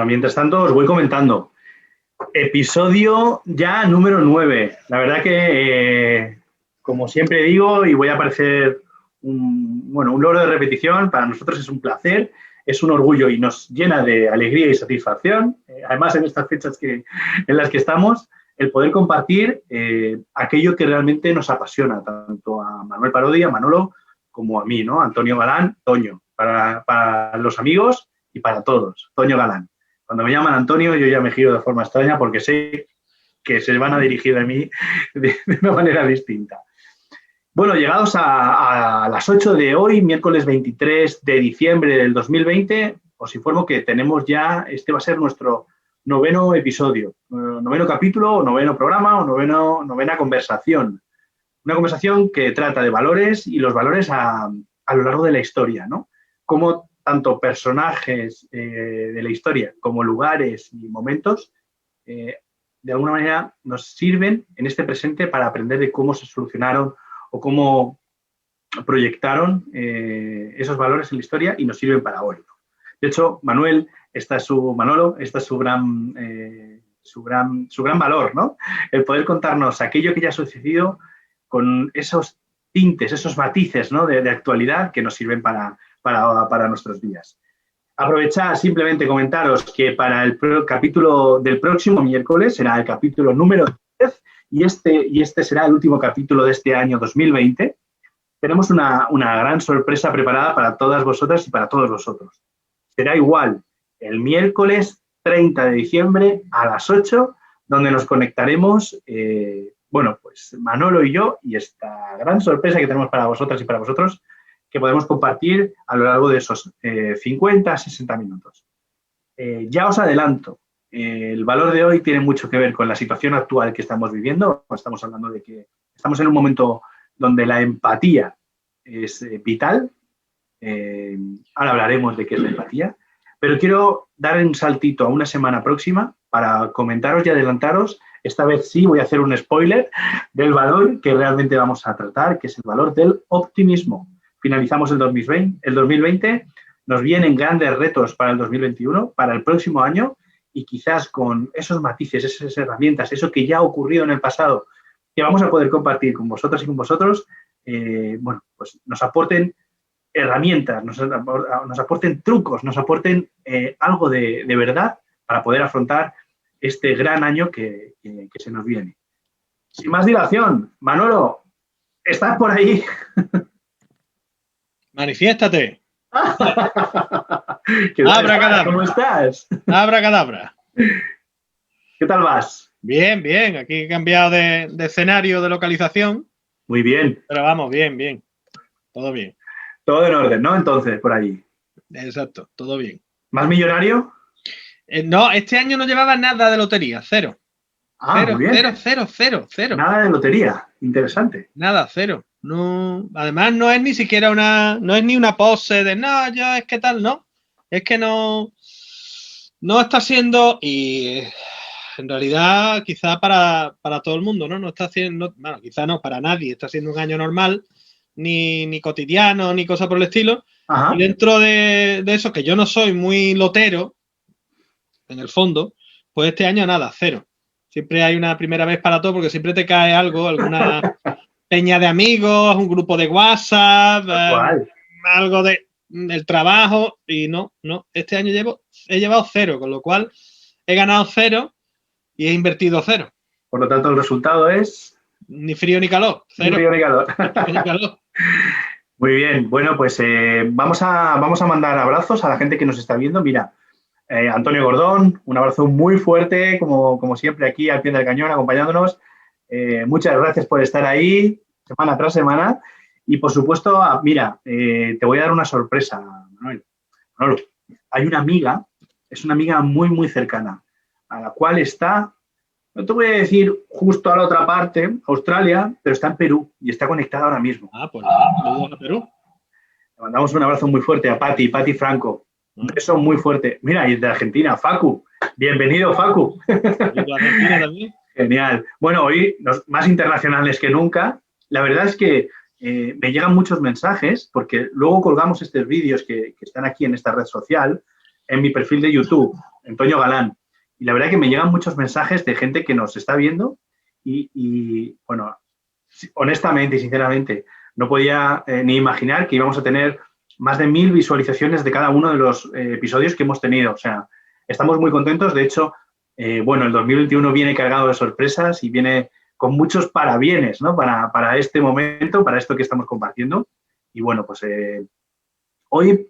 Bueno, mientras tanto os voy comentando. Episodio ya número 9. La verdad que, como siempre digo, y voy a parecer un logro de repetición, para nosotros es un placer, es un orgullo y nos llena de alegría y satisfacción, además en estas fechas en las que estamos, el poder compartir aquello que realmente nos apasiona, tanto a Manuel Parodi, a Manolo, como a mí, ¿no? Antonio Galán, Toño, para los amigos y para todos, Toño Galán. Cuando me llaman Antonio, yo ya me giro de forma extraña porque sé que se van a dirigir a mí de una manera distinta. Bueno, llegados a las 8 de hoy, miércoles 23 de diciembre del 2020, os informo que tenemos ya, este va a ser nuestro noveno episodio, noveno capítulo, o noveno programa, o novena conversación. Una conversación que trata de valores y los valores a lo largo de la historia, ¿no? Cómo tanto personajes de la historia como lugares y momentos, de alguna manera nos sirven en este presente para aprender de cómo se solucionaron o cómo proyectaron esos valores en la historia y nos sirven para hoy. De hecho, Manolo, esta es su gran valor, ¿no? El poder contarnos aquello que ya ha sucedido con esos tintes, esos matices, ¿no? de actualidad que nos sirven para nuestros días. Aprovechar simplemente comentaros que para el capítulo del próximo miércoles será el capítulo número 10 y este será el último capítulo de este año 2020. Tenemos una gran sorpresa preparada para todas vosotras y para todos vosotros. Será igual el miércoles 30 de diciembre a las 8, donde nos conectaremos, pues Manolo y yo, y esta gran sorpresa que tenemos para vosotras y para vosotros, que podemos compartir a lo largo de esos 50, 60 minutos. Ya os adelanto, el valor de hoy tiene mucho que ver con la situación actual que estamos viviendo. Estamos hablando de que estamos en un momento donde la empatía es vital. Ahora hablaremos de qué es la empatía, pero quiero dar un saltito a una semana próxima para comentaros y adelantaros. Esta vez sí voy a hacer un spoiler del valor que realmente vamos a tratar, que es el valor del optimismo. Finalizamos el 2020, nos vienen grandes retos para el 2021, para el próximo año, y quizás con esos matices, esas herramientas, eso que ya ha ocurrido en el pasado, que vamos a poder compartir con vosotras y con vosotros, pues nos aporten herramientas, nos aporten trucos, nos aporten algo de verdad para poder afrontar este gran año que se nos viene. Sin más dilación, Manolo, ¿estás por ahí? ¡Manifiéstate! Abracadabra. ¿Cómo estás? Abracadabra. ¿Qué tal vas? Bien, bien. Aquí he cambiado de escenario, de localización. Muy bien. Pero vamos, bien, bien. Todo bien. Todo en orden, ¿no? Entonces, por ahí. Exacto, todo bien. ¿Más millonario? No, este año no llevaba nada de lotería, cero. Muy bien. Cero. Nada de lotería, interesante. Nada, cero. No, además no es ni siquiera no es ni una pose de no, yo es que tal, no. Es que no está siendo, y en realidad quizá para todo el mundo, ¿no? No está haciendo, bueno, quizá no, para nadie está siendo un año normal, ni cotidiano, ni cosa por el estilo. Ajá. Y dentro de eso, que yo no soy muy lotero, en el fondo, pues este año nada, cero. Siempre hay una primera vez para todo, porque siempre te cae algo, alguna peña de amigos, un grupo de WhatsApp, algo del trabajo, y no. Este año he llevado cero, con lo cual he ganado cero y he invertido cero. Por lo tanto, el resultado es... Ni frío ni calor. Cero. Ni frío ni calor. Muy bien. Bueno, pues vamos a mandar abrazos a la gente que nos está viendo. Mira, Antonio Gordón, un abrazo muy fuerte, como siempre, aquí al pie del cañón, acompañándonos. Muchas gracias por estar ahí, semana tras semana. Y, por supuesto, mira, te voy a dar una sorpresa, Manuel. Hay una amiga, es una amiga muy, muy cercana, a la cual está, no te voy a decir justo a la otra parte, Australia, pero está en Perú y está conectada ahora mismo. Pues nada, a Perú. Le mandamos un abrazo muy fuerte a Pati Franco. Un beso muy fuerte. Mira, y de Argentina, Facu. Bienvenido, Facu. ¿Y de Argentina también? Genial. Bueno, hoy, más internacionales que nunca. La verdad es que me llegan muchos mensajes, porque luego colgamos estos vídeos que están aquí en esta red social, en mi perfil de YouTube. Antonio Galán. Y la verdad que me llegan muchos mensajes de gente que nos está viendo y bueno, honestamente y sinceramente, no podía ni imaginar que íbamos a tener más de 1000 visualizaciones de cada uno de los episodios que hemos tenido. O sea, estamos muy contentos. De hecho, bueno, el 2021 viene cargado de sorpresas y viene con muchos parabienes, ¿no? Para este momento, para esto que estamos compartiendo. Y bueno, pues hoy,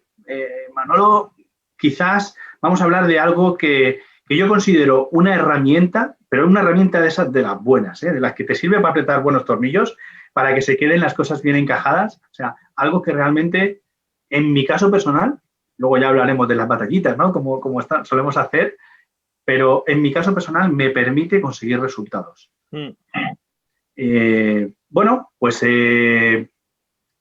Manolo, quizás vamos a hablar de algo que yo considero una herramienta, pero una herramienta de esas de las buenas, de las que te sirve para apretar buenos tornillos, para que se queden las cosas bien encajadas. O sea, algo que realmente, en mi caso personal, luego ya hablaremos de las batallitas, ¿no? Como solemos hacer, pero en mi caso personal me permite conseguir resultados. Bueno, pues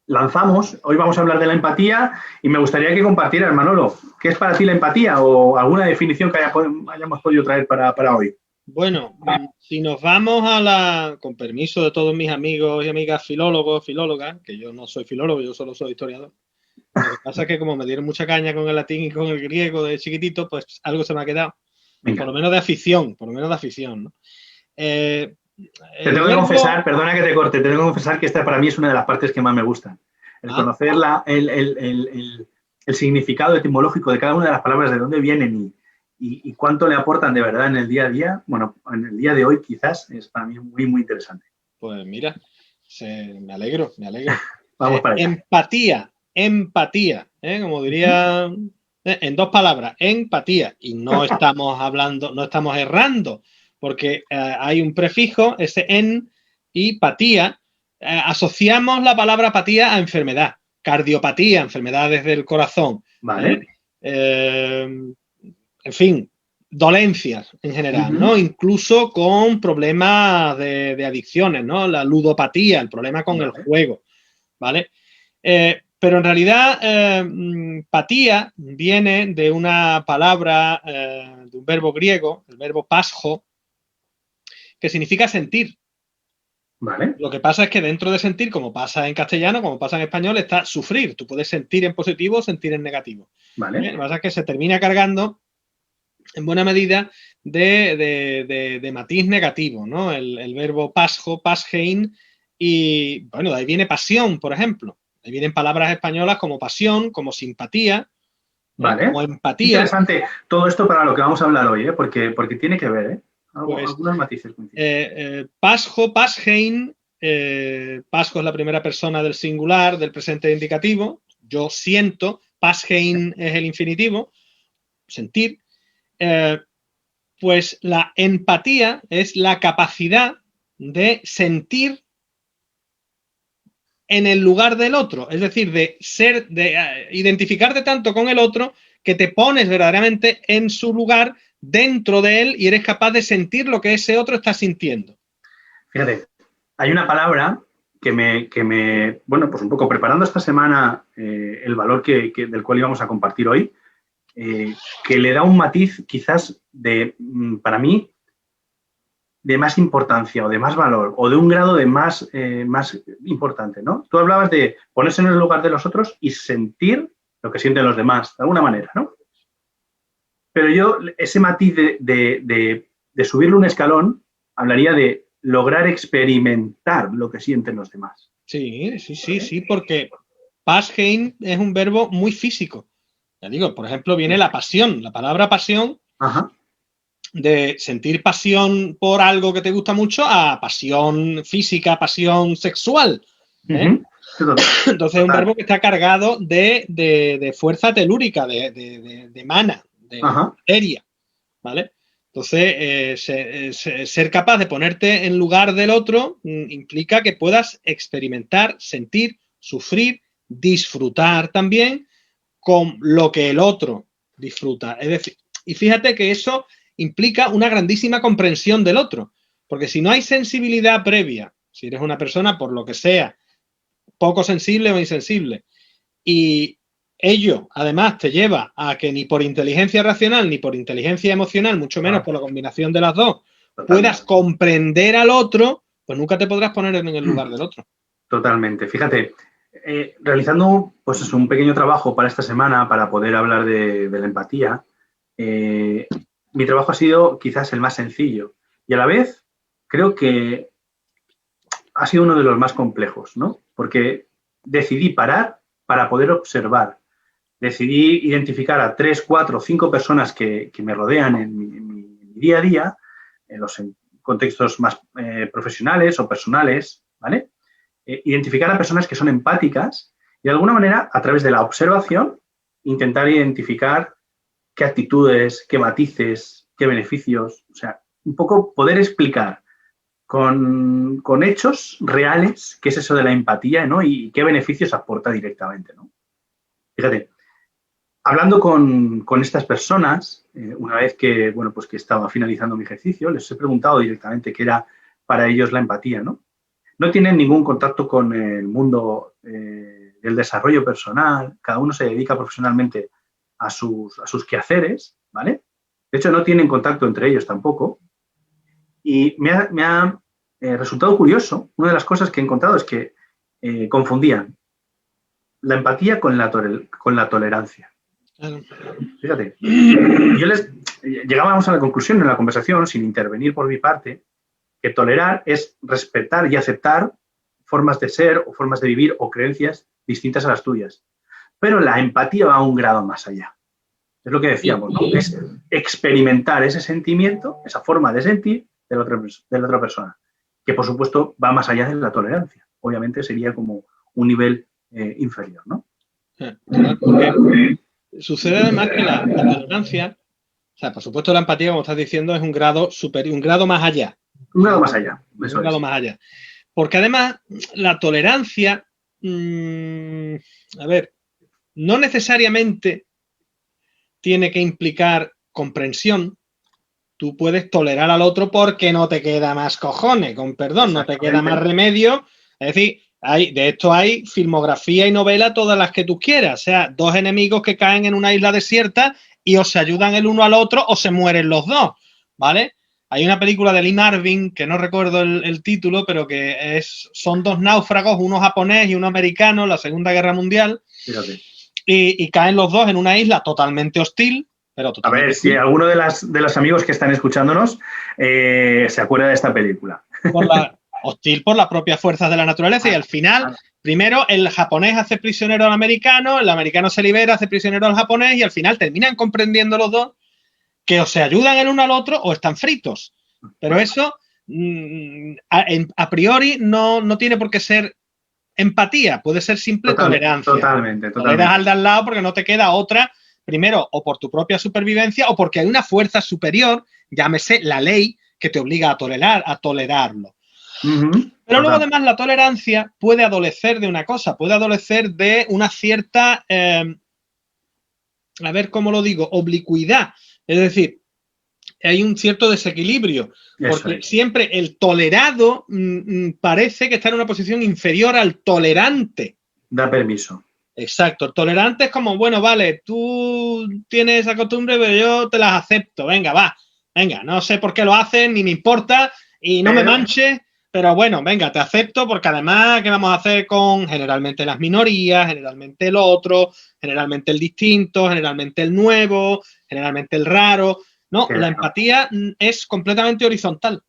lanzamos. Hoy vamos a hablar de la empatía y me gustaría que compartieras, Manolo, ¿qué es para ti la empatía o alguna definición que hayamos podido traer para hoy? Bueno, si nos vamos con permiso de todos mis amigos y amigas filólogos, filólogas, que yo no soy filólogo, yo solo soy historiador. Lo que pasa es que como me dieron mucha caña con el latín y con el griego de chiquitito, pues algo se me ha quedado. Venga. Por lo menos de afición, ¿no? Te tengo que confesar, perdona que te corte, te tengo que confesar que esta para mí es una de las partes que más me gustan. El conocer el significado etimológico de cada una de las palabras, de dónde vienen y cuánto le aportan de verdad en el día a día. Bueno, en el día de hoy quizás es para mí muy, muy interesante. Pues mira, me alegro. Vamos para allá. Empatía, como diría en 2 palabras, empatía. Y no estamos hablando, no estamos errando, porque hay un prefijo, ese en, y patía. Asociamos la palabra apatía a enfermedad, cardiopatía, enfermedades del corazón. Vale. En fin, dolencias en general, ¿no? Incluso con problemas de adicciones, ¿no? La ludopatía, el problema con el juego, ¿vale? Pero en realidad, patía viene de una palabra, de un verbo griego, el verbo pasjo, que significa sentir. Vale. Lo que pasa es que dentro de sentir, como pasa en castellano, como pasa en español, está sufrir. Tú puedes sentir en positivo o sentir en negativo. Vale. Lo que pasa es que se termina cargando en buena medida de matiz negativo, ¿no? El verbo pasjo, pashein, y bueno, de ahí viene pasión, por ejemplo. Ahí vienen palabras españolas como pasión, como simpatía, vale. Como empatía. Interesante todo esto para lo que vamos a hablar hoy, porque tiene que ver, algunos matices. Pasjo, pashein, pasjo es la primera persona del singular, del presente indicativo, yo siento, pashein es el infinitivo, sentir. Pues la empatía es la capacidad de sentir en el lugar del otro, es decir, de identificarte tanto con el otro que te pones verdaderamente en su lugar, dentro de él, y eres capaz de sentir lo que ese otro está sintiendo. Fíjate, hay una palabra que me bueno, pues un poco preparando esta semana el valor del cual íbamos a compartir hoy, que le da un matiz quizás para mí, de más importancia o de más valor o de un grado de más importante, ¿no? Tú hablabas de ponerse en el lugar de los otros y sentir lo que sienten los demás, de alguna manera, ¿no? Pero yo, ese matiz de subirle un escalón, hablaría de lograr experimentar lo que sienten los demás. Sí, porque pashein es un verbo muy físico. Ya digo, por ejemplo, viene la pasión, la palabra pasión. Ajá. De sentir pasión por algo que te gusta mucho a pasión física, pasión sexual. Entonces es un verbo que está cargado de fuerza telúrica, de mana, de materia, ¿vale? Entonces, ser capaz de ponerte en lugar del otro implica que puedas experimentar, sentir, sufrir, disfrutar también con lo que el otro disfruta. Es decir, y fíjate que eso implica una grandísima comprensión del otro, porque si no hay sensibilidad previa, si eres una persona, por lo que sea, poco sensible o insensible, y ello además te lleva a que ni por inteligencia racional ni por inteligencia emocional, mucho menos por la combinación de las dos, puedas comprender al otro, pues nunca te podrás poner en el lugar del otro. Totalmente. Fíjate, realizando pues un pequeño trabajo para esta semana para poder hablar de la empatía, mi trabajo ha sido quizás el más sencillo y a la vez creo que ha sido uno de los más complejos, ¿no? Porque decidí parar para poder observar. Decidí identificar a 3, 4, 5 personas que me rodean en mi día a día, en los contextos más profesionales o personales, ¿vale? Identificar a personas que son empáticas y de alguna manera, a través de la observación, intentar identificar qué actitudes, qué matices, qué beneficios, o sea, un poco poder explicar con hechos reales qué es eso de la empatía, ¿no? Y qué beneficios aporta directamente, ¿no? Fíjate, hablando con estas personas, una vez que, bueno, pues que estaba finalizando mi ejercicio, les he preguntado directamente qué era para ellos la empatía, ¿no? No tienen ningún contacto con el mundo del desarrollo personal, cada uno se dedica profesionalmente a sus quehaceres, ¿vale? De hecho, no tienen contacto entre ellos tampoco. Y me ha resultado curioso, una de las cosas que he encontrado es que confundían la empatía con la tolerancia. Fíjate, llegábamos a la conclusión en la conversación, sin intervenir por mi parte, que tolerar es respetar y aceptar formas de ser o formas de vivir o creencias distintas a las tuyas. Pero la empatía va a un grado más allá. Es lo que decíamos, ¿no? Es experimentar ese sentimiento, esa forma de sentir de la otra persona, que por supuesto va más allá de la tolerancia. Obviamente sería como un nivel inferior, ¿no? Porque sucede además que la tolerancia, o sea, por supuesto la empatía, como estás diciendo, es un grado superior, un grado más allá. Un grado más allá. Eso un grado más allá. Porque además la tolerancia, a ver, no necesariamente tiene que implicar comprensión. Tú puedes tolerar al otro porque no te queda más cojones, con perdón, no te queda más remedio. Es decir, de esto hay filmografía y novela todas las que tú quieras. O sea, dos enemigos que caen en una isla desierta y o se ayudan el uno al otro o se mueren los dos, ¿vale? Hay una película de Lee Marvin, que no recuerdo el título, pero que son dos náufragos, uno japonés y uno americano, la Segunda Guerra Mundial. Fíjate. Y caen los dos en una isla totalmente hostil. Pero a ver, si alguno de los amigos que están escuchándonos se acuerda de esta película. Hostil por las propias fuerzas de la naturaleza y al final, primero el japonés hace prisionero al americano, el americano se libera, hace prisionero al japonés y al final terminan comprendiendo los dos que o se ayudan el uno al otro o están fritos. Pero eso a priori no tiene por qué ser empatía, puede ser simple tolerancia. Totalmente. Toleras al de al lado porque no te queda otra. Primero, o por tu propia supervivencia o porque hay una fuerza superior, llámese la ley, que te obliga a tolerarlo. Pero luego, además, la tolerancia puede adolecer de una cosa, puede adolecer de una cierta, a ver cómo lo digo, oblicuidad. Es decir, hay un cierto desequilibrio, porque siempre el tolerado parece que está en una posición inferior al tolerante. Da permiso. Exacto, el tolerante es como, bueno, vale, tú tienes esa costumbre, pero yo te las acepto, venga, no sé por qué lo hacen, ni me importa, y no me manches, pero bueno, venga, te acepto, porque además, ¿qué vamos a hacer con generalmente las minorías, generalmente el otro, generalmente el distinto, generalmente el nuevo, generalmente el raro? No, la empatía es completamente horizontal.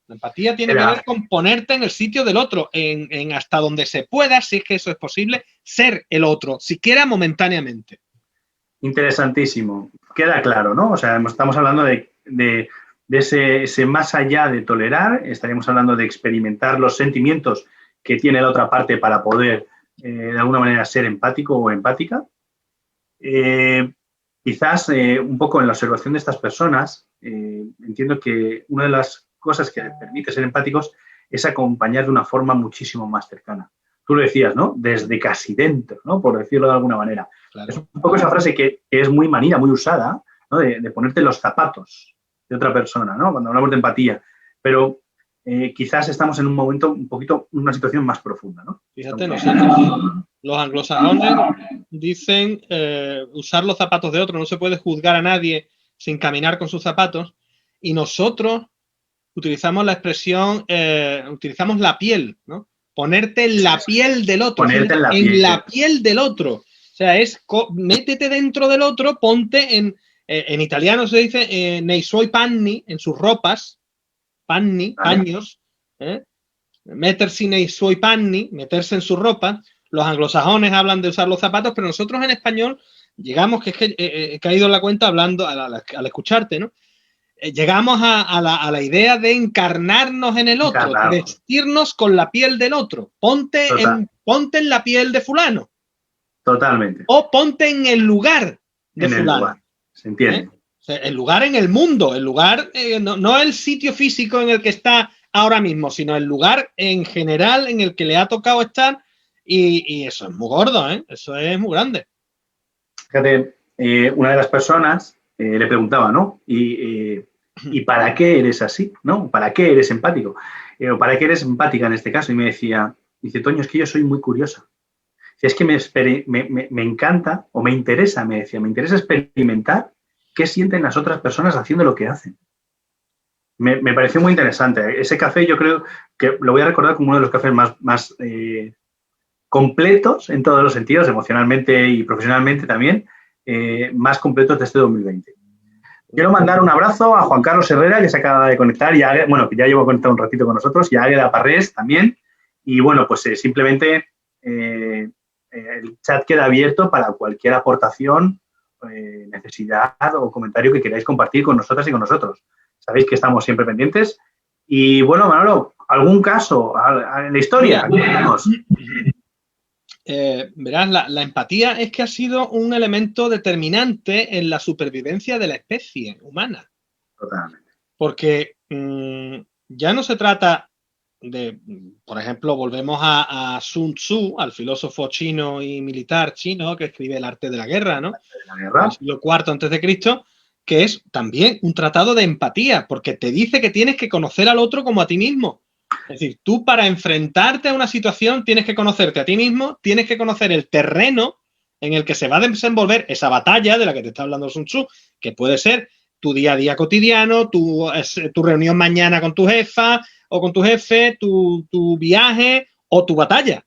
La empatía tiene que ver con ponerte en el sitio del otro, en hasta donde se pueda, si es que eso es posible, ser el otro, siquiera momentáneamente. Interesantísimo. Queda claro, ¿no? O sea, estamos hablando de ese más allá de tolerar, estaríamos hablando de experimentar los sentimientos que tiene la otra parte para poder, de alguna manera, ser empático o empática. Quizás un poco en la observación de estas personas, entiendo que una de las cosas que permite ser empáticos es acompañar de una forma muchísimo más cercana. Tú lo decías, ¿no? Desde casi dentro, ¿no? Por decirlo de alguna manera. Claro. Es un poco esa frase que es muy manida, muy usada, ¿no? De ponerte los zapatos de otra persona, ¿no? Cuando hablamos de empatía. Pero quizás estamos en un momento un poquito, una situación más profunda, ¿no? Fíjate, nosotros, los anglosajones dicen usar los zapatos de otro. No se puede juzgar a nadie sin caminar con sus zapatos. Y nosotros utilizamos la expresión, utilizamos la piel, ¿no? Ponerte en la piel del otro. Ponerte en la piel del otro. O sea, métete dentro del otro, ponte En italiano se dice nei suoi panni, en sus ropas, panni, paños, metersi nei suoi panni, meterse en su ropa. Los anglosajones hablan de usar los zapatos, pero nosotros en español llegamos, que es que he caído en la cuenta hablando, al escucharte, ¿no? Llegamos a la idea de encarnarnos en el otro, de vestirnos con la piel del otro. Ponte en la piel de fulano. Totalmente. O ponte en el lugar de fulano. El lugar. Se entiende. O sea, el lugar en el mundo, el lugar, no el sitio físico en el que está ahora mismo, sino el lugar en general en el que le ha tocado estar, y eso es muy gordo, ¿eh? Eso es muy grande. Fíjate, una de las personas le preguntaba, ¿no? ¿Y para qué eres así? ¿No? ¿Para qué eres empático? ¿O para qué eres empática en este caso? Y me decía, Toño, es que yo soy muy curiosa. Es que me encanta, o me interesa, me decía, me interesa experimentar qué sienten las otras personas haciendo lo que hacen. Me pareció muy interesante. Ese café yo creo que lo voy a recordar como uno de los cafés más completos en todos los sentidos, emocionalmente y profesionalmente también, más completos de este 2020. Quiero mandar un abrazo a Juan Carlos Herrera, que se acaba de conectar, que ya llevo conectado un ratito con nosotros, y a Águeda Parrés también. Y bueno, pues simplemente el chat queda abierto para cualquier aportación, necesidad o comentario que queráis compartir con nosotras y con nosotros. Sabéis que estamos siempre pendientes. Y bueno, Manolo, ¿algún caso en la historia? Verás, la empatía es que ha sido un elemento determinante en la supervivencia de la especie humana. Totalmente. Porque ya no se trata de, por ejemplo, volvemos a Sun Tzu, al filósofo chino y militar chino que escribe El arte de la guerra, ¿no? La guerra. El siglo IV a.C., que es también un tratado de empatía, porque te dice que tienes que conocer al otro como a ti mismo. Es decir, tú para enfrentarte a una situación tienes que conocerte a ti mismo, tienes que conocer el terreno en el que se va a desenvolver esa batalla de la que te está hablando Sun Tzu, que puede ser tu día a día cotidiano, tu reunión mañana con tu jefa o con tu jefe, tu viaje o tu batalla.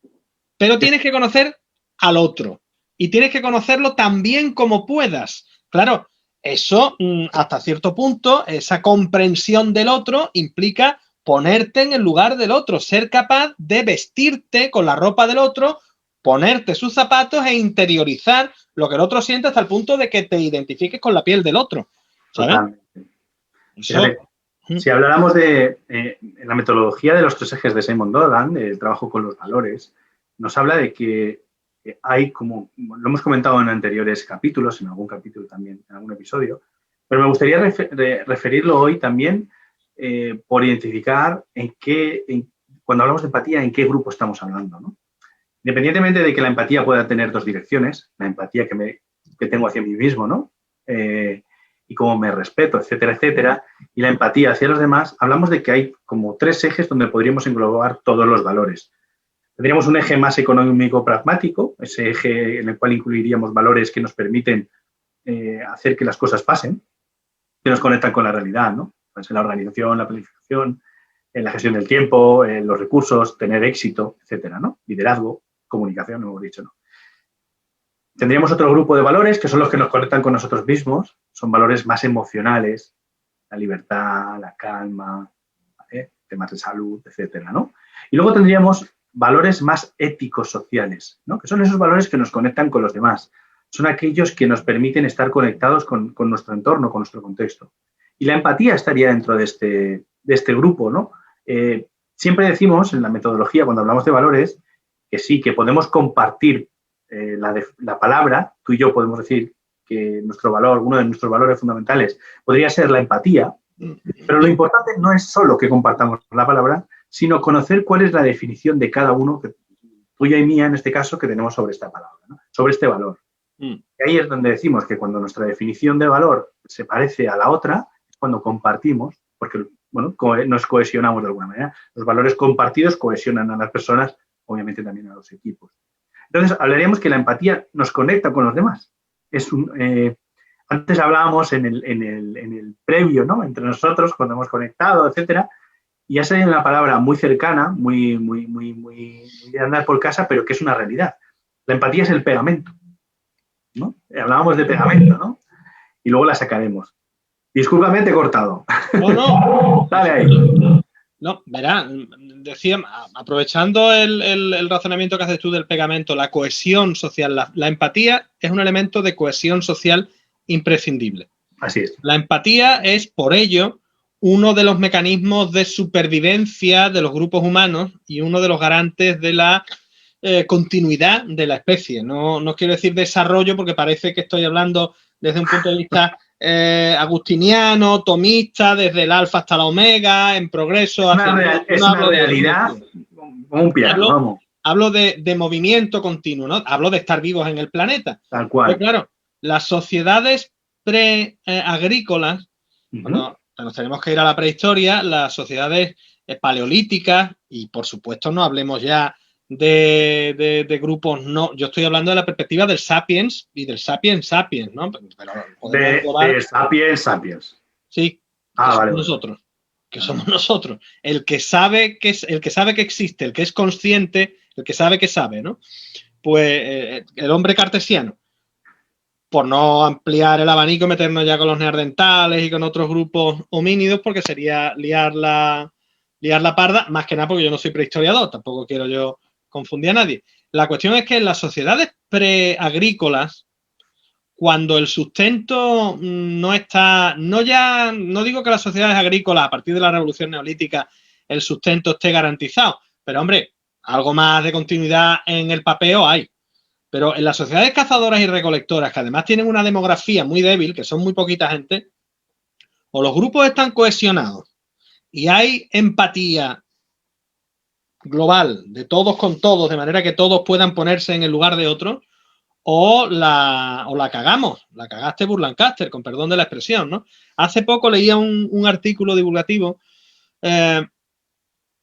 Pero tienes que conocer al otro y tienes que conocerlo tan bien como puedas. Claro, eso hasta cierto punto, esa comprensión del otro implica ponerte en el lugar del otro, ser capaz de vestirte con la ropa del otro, ponerte sus zapatos e interiorizar lo que el otro siente hasta el punto de que te identifiques con la piel del otro. ¿Sabes? Fíjate, si habláramos de la metodología de los 3 ejes de Simon Dolan, del trabajo con los valores, nos habla de que hay, como lo hemos comentado en anteriores capítulos, en algún capítulo también, en algún episodio, pero me gustaría referirlo hoy también por identificar cuando hablamos de empatía, en qué grupo estamos hablando, ¿no? Independientemente de que la empatía pueda tener 2 direcciones, la empatía que tengo hacia mí mismo, ¿no? Y cómo me respeto, etcétera, etcétera, y la empatía hacia los demás, hablamos de que hay como 3 ejes donde podríamos englobar todos los valores. Tendríamos un eje más económico-pragmático, ese eje en el cual incluiríamos valores que nos permiten hacer que las cosas pasen, que nos conectan con la realidad, ¿no? Pues en la organización, la planificación, en la gestión del tiempo, en los recursos, tener éxito, etcétera, ¿no? Liderazgo, comunicación, hemos dicho, ¿no? Tendríamos otro grupo de valores que son los que nos conectan con nosotros mismos, son valores más emocionales, la libertad, la calma, temas de salud, etcétera, ¿no? Y luego tendríamos valores más éticos sociales, ¿no? Que son esos valores que nos conectan con los demás. Son aquellos que nos permiten estar conectados con nuestro entorno, con nuestro contexto. Y la empatía estaría dentro de este grupo, ¿no? Siempre decimos en la metodología, cuando hablamos de valores, que sí, que podemos compartir la palabra, tú y yo podemos decir que nuestro valor, uno de nuestros valores fundamentales podría ser la empatía, pero lo importante no es solo que compartamos la palabra, sino conocer cuál es la definición de cada uno, tuya y mía en este caso, que tenemos sobre esta palabra, ¿no? Sobre este valor. Y ahí es donde decimos que cuando nuestra definición de valor se parece a la otra, es cuando compartimos, porque bueno, nos cohesionamos de alguna manera. Los valores compartidos cohesionan a las personas, obviamente también a los equipos. Entonces, hablaríamos que la empatía nos conecta con los demás. Antes hablábamos en el previo, ¿no? Entre nosotros, cuando hemos conectado, etcétera, y ha salido una palabra muy cercana, muy de andar por casa, pero que es una realidad. La empatía es el pegamento, ¿no? Hablábamos de pegamento, ¿no? y luego la sacaremos. Discúlpame, te he cortado. No. Dale ahí. No, verá, decía, aprovechando el razonamiento que haces tú del pegamento, la cohesión social, la empatía es un elemento de cohesión social imprescindible. Así es. La empatía es, por ello, uno de los mecanismos de supervivencia de los grupos humanos y uno de los garantes de la continuidad de la especie. No quiero decir desarrollo porque parece que estoy hablando desde un punto de vista agustiniano, tomista, desde el alfa hasta la omega, en progreso. Es una realidad como un piano, vamos. Hablo de movimiento continuo, ¿no? Hablo de estar vivos en el planeta. Tal cual. Pero claro, las sociedades pre-agrícolas, bueno, nos tenemos que ir a la prehistoria, las sociedades paleolíticas, y por supuesto no hablemos ya de grupos, no, yo estoy hablando de la perspectiva del sapiens y del sapiens, ¿no? Pero de sapiens. Sí, vale. Que somos nosotros. El que sabe que existe, el que es consciente, el que sabe, ¿no? Pues el hombre cartesiano, por no ampliar el abanico, meternos ya con los neandertales y con otros grupos homínidos, porque sería liar la parda, más que nada porque yo no soy prehistoriador, tampoco quiero yo confundir a nadie. La cuestión es que en las sociedades preagrícolas, cuando el sustento no está, no digo que las sociedades agrícolas a partir de la revolución neolítica el sustento esté garantizado, pero hombre, algo más de continuidad en el papeo hay. Pero en las sociedades cazadoras y recolectoras, que además tienen una demografía muy débil, que son muy poquita gente, o los grupos están cohesionados y hay empatía global de todos con todos, de manera que todos puedan ponerse en el lugar de otros, o la cagamos, la cagaste Burlancaster, con perdón de la expresión, ¿no? Hace poco leía un artículo divulgativo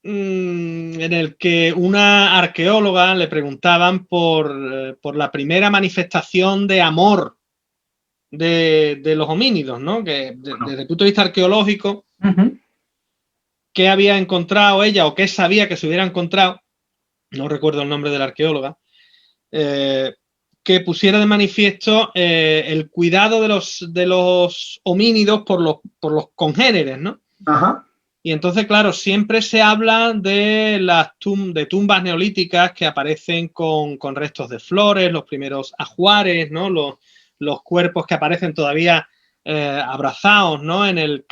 en el que una arqueóloga le preguntaban por la primera manifestación de amor de los homínidos, ¿no? Que desde el punto de vista arqueológico, ¿qué había encontrado ella o qué sabía que se hubiera encontrado? No recuerdo el nombre de la arqueóloga. Que pusiera de manifiesto el cuidado de los homínidos por los congéneres, ¿no? Ajá. Y entonces, claro, siempre se habla de tumbas neolíticas que aparecen con restos de flores, los primeros ajuares, ¿no? Los cuerpos que aparecen todavía abrazados, ¿no? En el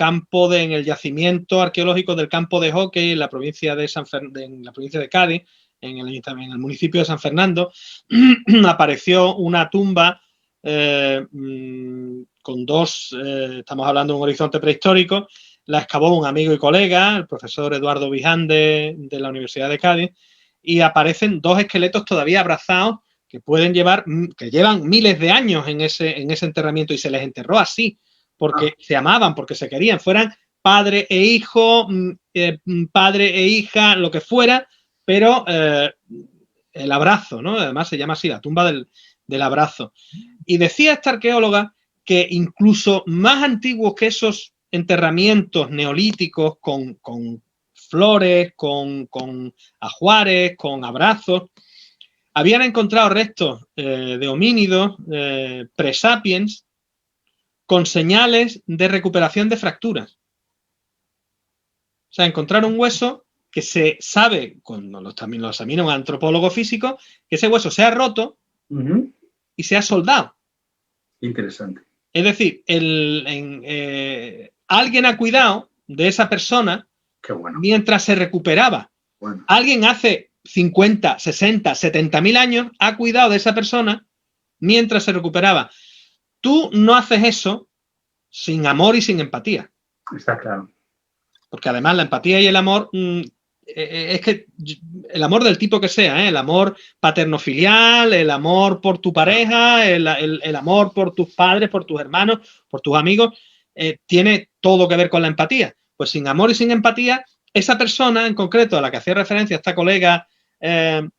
yacimiento arqueológico del campo de hockey en la provincia de Cádiz, en el municipio de San Fernando, apareció una tumba con estamos hablando de un horizonte prehistórico. La excavó un amigo y colega, el profesor Eduardo Biján de la Universidad de Cádiz, y aparecen 2 esqueletos todavía abrazados que llevan miles de años en ese enterramiento, y se les enterró así, porque se amaban, porque se querían, fueran padre e hijo, padre e hija, lo que fuera, pero el abrazo, ¿no? Además se llama así, la tumba del abrazo. Y decía esta arqueóloga que incluso más antiguos que esos enterramientos neolíticos con flores, con ajuares, con abrazos, habían encontrado restos de homínidos presapiens con señales de recuperación de fracturas. O sea, encontraron un hueso que se sabe, cuando lo examina un antropólogo físico, que ese hueso se ha roto y se ha soldado. Interesante. Es decir, alguien ha cuidado de esa persona mientras se recuperaba. Bueno. Alguien hace 50, 60, 70.000 años ha cuidado de esa persona mientras se recuperaba. Tú no haces eso sin amor y sin empatía. Está claro. Porque además la empatía y el amor, es que el amor del tipo que sea, el amor paterno-filial, el amor por tu pareja, el amor por tus padres, por tus hermanos, por tus amigos, tiene todo que ver con la empatía. Pues sin amor y sin empatía, esa persona en concreto a la que hacía referencia esta colega de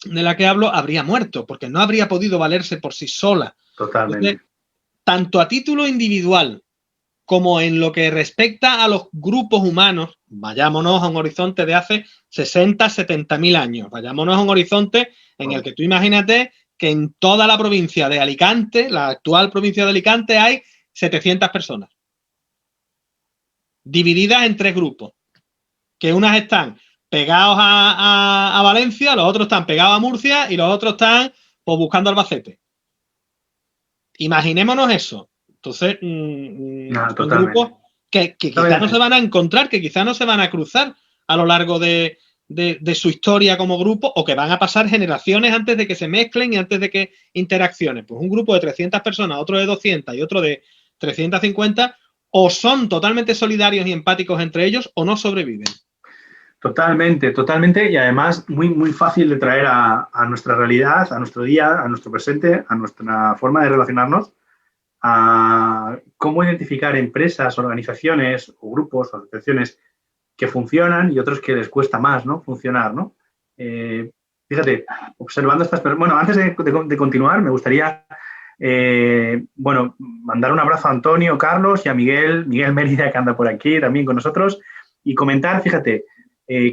la que hablo, habría muerto, porque no habría podido valerse por sí sola. Totalmente. Entonces, tanto a título individual como en lo que respecta a los grupos humanos, vayámonos a un horizonte de hace 60, 70.000 años, vayámonos a un horizonte en el que tú imagínate que en toda la provincia de Alicante, la actual provincia de Alicante, hay 700 personas, divididas en 3 grupos, que unas están pegados a Valencia, los otros están pegados a Murcia y los otros están pues, buscando Albacete. Imaginémonos eso. Entonces, son grupos que quizás no se van a encontrar, que quizás no se van a cruzar a lo largo de su historia como grupo, o que van a pasar generaciones antes de que se mezclen y antes de que interaccionen. Pues un grupo de 300 personas, otro de 200 y otro de 350, o son totalmente solidarios y empáticos entre ellos o no sobreviven. Totalmente, totalmente, y además muy, muy fácil de traer a nuestra realidad, a nuestro día, a nuestro presente, a nuestra forma de relacionarnos, a cómo identificar empresas, organizaciones o grupos o asociaciones que funcionan y otros que les cuesta más, ¿no? Funcionar, ¿no? Fíjate, observando estas personas. Bueno, antes de continuar, me gustaría, mandar un abrazo a Antonio, Carlos y a Miguel Mérida, que anda por aquí también con nosotros, y comentar, fíjate,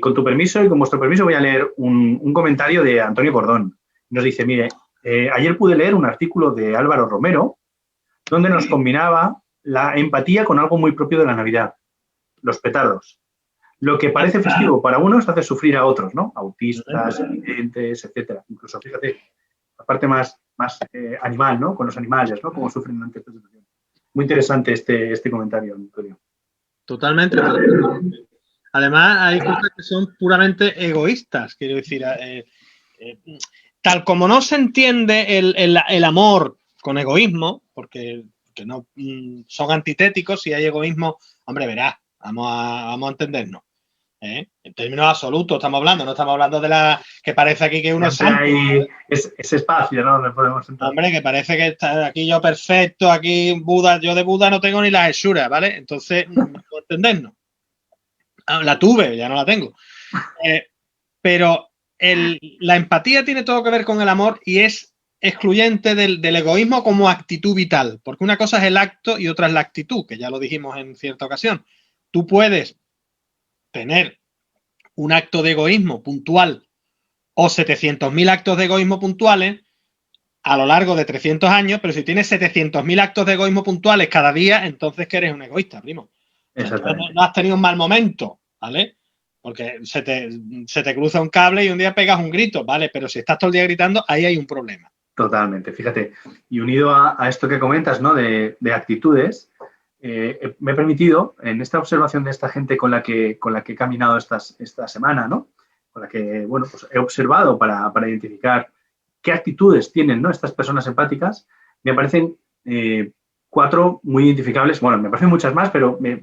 con tu permiso y con vuestro permiso voy a leer un comentario de Antonio Cordón. Nos dice, mire, ayer pude leer un artículo de Álvaro Romero donde nos combinaba la empatía con algo muy propio de la Navidad, los petardos. Lo que parece festivo para unos hace sufrir a otros, ¿no? Autistas, videntes, etcétera. Incluso, fíjate, la parte más animal, ¿no? Con los animales, ¿no? Cómo sufren ante esta situación. Muy interesante este comentario, Antonio. Totalmente. Además, hay cosas que son puramente egoístas. Quiero decir, tal como no se entiende el amor con egoísmo, porque no son antitéticos, si hay egoísmo, hombre, verás, vamos a entendernos. En términos absolutos estamos hablando, no estamos hablando de la que parece aquí que uno es santo. Hay ese espacio, ¿no? Donde podemos entrar. Hombre, que parece que está aquí yo perfecto, aquí Buda, yo de Buda no tengo ni la hechura, ¿vale? Entonces, vamos a entendernos. La tuve, ya no la tengo. Pero la empatía tiene todo que ver con el amor y es excluyente del egoísmo como actitud vital, porque una cosa es el acto y otra es la actitud, que ya lo dijimos en cierta ocasión. Tú puedes tener un acto de egoísmo puntual o 700.000 actos de egoísmo puntuales a lo largo de 300 años, pero si tienes 700.000 actos de egoísmo puntuales cada día, entonces que eres un egoísta, primo. O sea, no has tenido un mal momento, ¿vale? Porque se te cruza un cable y un día pegas un grito, ¿vale? Pero si estás todo el día gritando, ahí hay un problema. Totalmente, fíjate. Y unido a esto que comentas, ¿no? De actitudes, me he permitido, en esta observación de esta gente con la que he caminado esta semana, ¿no? Con la que, bueno, pues he observado para identificar qué actitudes tienen, ¿no? Estas personas empáticas, me parecen 4 muy identificables. Bueno, me parecen muchas más, pero me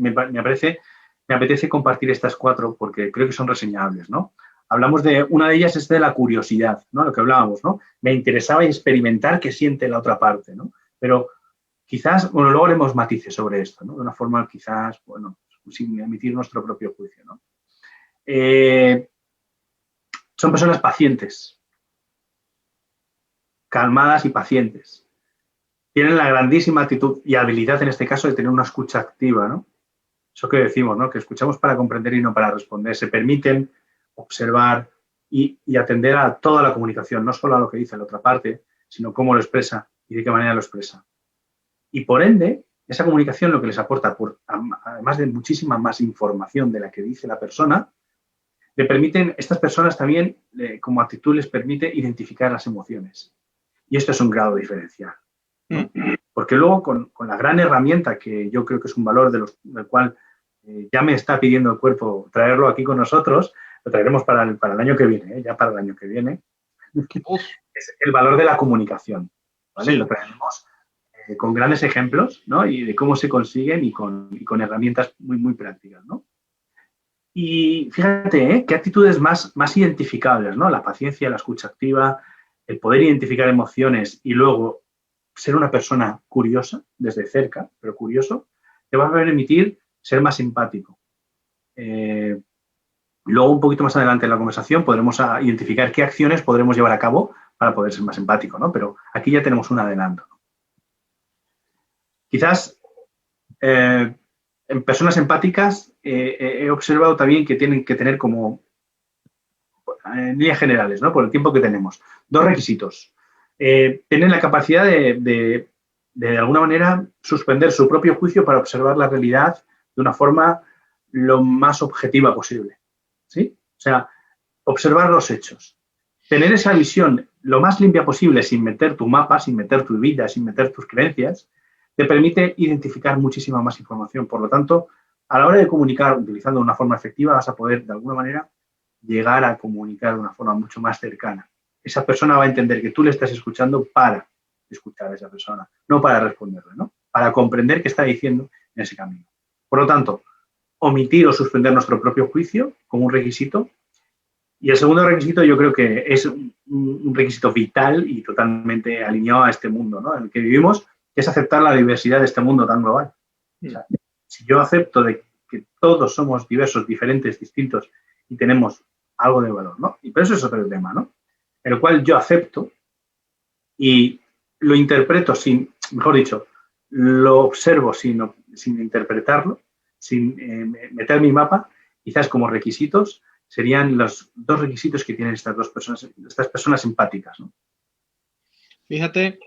apetece compartir estas 4 porque creo que son reseñables, ¿no? Hablamos de, una de ellas es de la curiosidad, ¿no? Lo que hablábamos, ¿no? Me interesaba experimentar qué siente la otra parte, ¿no? Pero quizás, bueno, luego haremos matices sobre esto, ¿no? De una forma quizás, bueno, sin emitir nuestro propio juicio, ¿no? Son personas pacientes, calmadas y pacientes. Tienen la grandísima actitud y habilidad, en este caso, de tener una escucha activa, ¿no? Eso que decimos, ¿no? Que escuchamos para comprender y no para responder. Se permiten observar y atender a toda la comunicación, no solo a lo que dice la otra parte, sino cómo lo expresa y de qué manera lo expresa. Y por ende, esa comunicación lo que les aporta, además de muchísima más información de la que dice la persona, le permiten, estas personas también, como actitud, les permite identificar las emociones. Y esto es un grado diferencial, ¿no? Porque luego, con la gran herramienta que yo creo que es un valor del cual ya me está pidiendo el cuerpo traerlo aquí con nosotros, lo traeremos para el año que viene, ya para el año que viene, es el valor de la comunicación, ¿vale? Sí. Lo traeremos con grandes ejemplos, ¿no? Y de cómo se consiguen y con herramientas muy, muy prácticas, ¿no? Y fíjate, qué actitudes más identificables, ¿no? La paciencia, la escucha activa, el poder identificar emociones y luego ser una persona curiosa, desde cerca, pero curioso, te va a permitir ser más empático. Luego, un poquito más adelante en la conversación, podremos identificar qué acciones podremos llevar a cabo para poder ser más empático, ¿no? Pero aquí ya tenemos un adelanto, ¿no? Quizás en personas empáticas he observado también que tienen que tener como, en líneas generales, ¿no? Por el tiempo que tenemos, 2 requisitos. Tener la capacidad de de alguna manera, suspender su propio juicio para observar la realidad de una forma lo más objetiva posible, ¿sí? O sea, observar los hechos. Tener esa visión lo más limpia posible, sin meter tu mapa, sin meter tu vida, sin meter tus creencias, te permite identificar muchísima más información. Por lo tanto, a la hora de comunicar utilizando una forma efectiva, vas a poder, de alguna manera, llegar a comunicar de una forma mucho más cercana. Esa persona va a entender que tú le estás escuchando para escuchar a esa persona, no para responderle, ¿no? Para comprender qué está diciendo en ese camino. Por lo tanto, omitir o suspender nuestro propio juicio como un requisito. Y el segundo requisito yo creo que es un requisito vital y totalmente alineado a este mundo, ¿no?, en el que vivimos, que es aceptar la diversidad de este mundo tan global. O sea, si yo acepto de que todos somos diversos, diferentes, distintos y tenemos algo de valor, ¿no? Y por eso es otro tema, ¿no?, el cual yo acepto y lo interpreto sin, mejor dicho, lo observo sin interpretarlo, sin meter mi mapa, quizás como requisitos, serían los dos requisitos que tienen estas personas empáticas, ¿no? Fíjate,